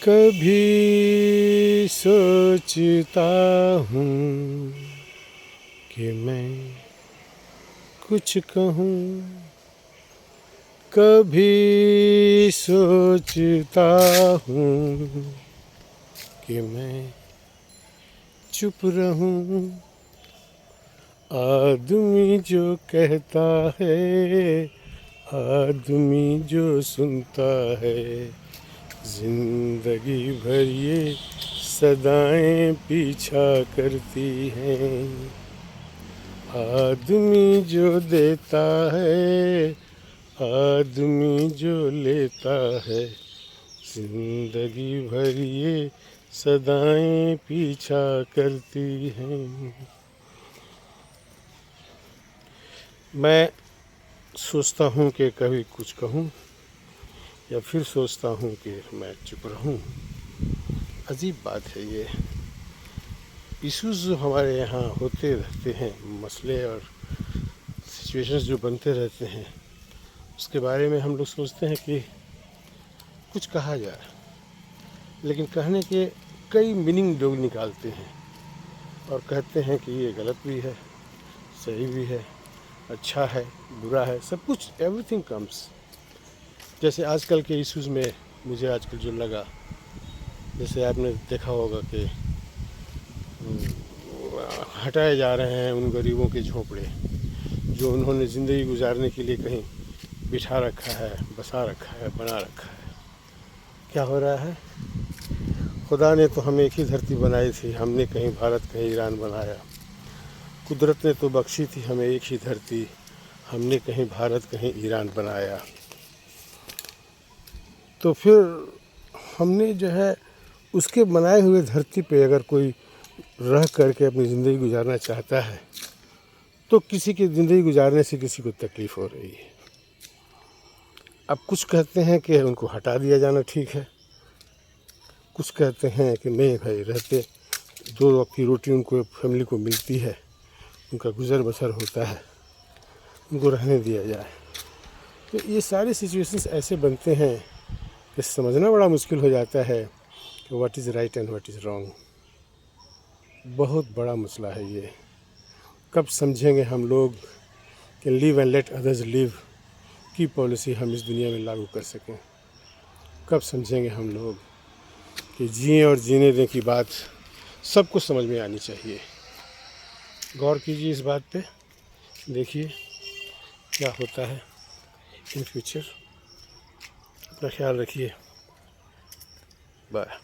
कभी सोचता हूँ कि मैं कुछ कहूँ, कभी सोचता हूँ कि मैं चुप रहूँ। आदमी जो कहता है, आदमी जो सुनता है, जिंदगी भर ये सदाएं पीछा करती हैं। आदमी जो देता है, आदमी जो लेता है, जिंदगी भर ये सदाएं पीछा करती हैं। मैं सोचता हूँ कि कभी कुछ कहूँ, या फिर सोचता हूँ कि मैं चुप रहूँ। अजीब बात है ये। इश्यूज़ जो हमारे यहाँ होते रहते हैं, मसले और सिचुएशंस जो बनते रहते हैं, उसके बारे में हम लोग सोचते हैं कि कुछ कहा जाए, लेकिन कहने के कई मीनिंग लोग निकालते हैं और कहते हैं कि ये गलत भी है, सही भी है, अच्छा है, बुरा है, सब कुछ, एवरीथिंग कम्स। जैसे आजकल के इश्यूज़ में मुझे आजकल जो लगा, जैसे आपने देखा होगा कि हटाए जा रहे हैं उन गरीबों के झोंपड़े जो उन्होंने ज़िंदगी गुजारने के लिए कहीं बिठा रखा है, बसा रखा है, बना रखा है। क्या हो रहा है? खुदा ने तो हमें एक ही धरती बनाई थी, हमने कहीं भारत कहीं ईरान बनाया। कुदरत ने तो बख्शी थी हमें एक ही धरती, हमने कहीं भारत कहीं ईरान बनाया। तो फिर हमने जो है उसके बनाए हुए धरती पे अगर कोई रह करके अपनी ज़िंदगी गुजारना चाहता है, तो किसी की ज़िंदगी गुजारने से किसी को तकलीफ़ हो रही है। अब कुछ कहते हैं कि उनको हटा दिया जाना ठीक है, कुछ कहते हैं कि नहीं भाई, रहते दो वक्त की रोटी उनको, फैमिली को मिलती है, उनका गुजर बसर होता है, उनको रहने दिया जाए। तो ये सारे सिचुएशंस ऐसे बनते हैं कि समझना बड़ा मुश्किल हो जाता है कि what is right and what is wrong. बहुत बड़ा मसला है ये। कब समझेंगे हम लोग कि live and let others live की पॉलिसी हम इस दुनिया में लागू कर सकें? कब समझेंगे हम लोग कि जिए और जीने दें की बात सबको समझ में आनी चाहिए? गौर कीजिए इस बात पे, देखिए क्या होता है इन फ्यूचर। अपना ख्याल रखिए। बाय।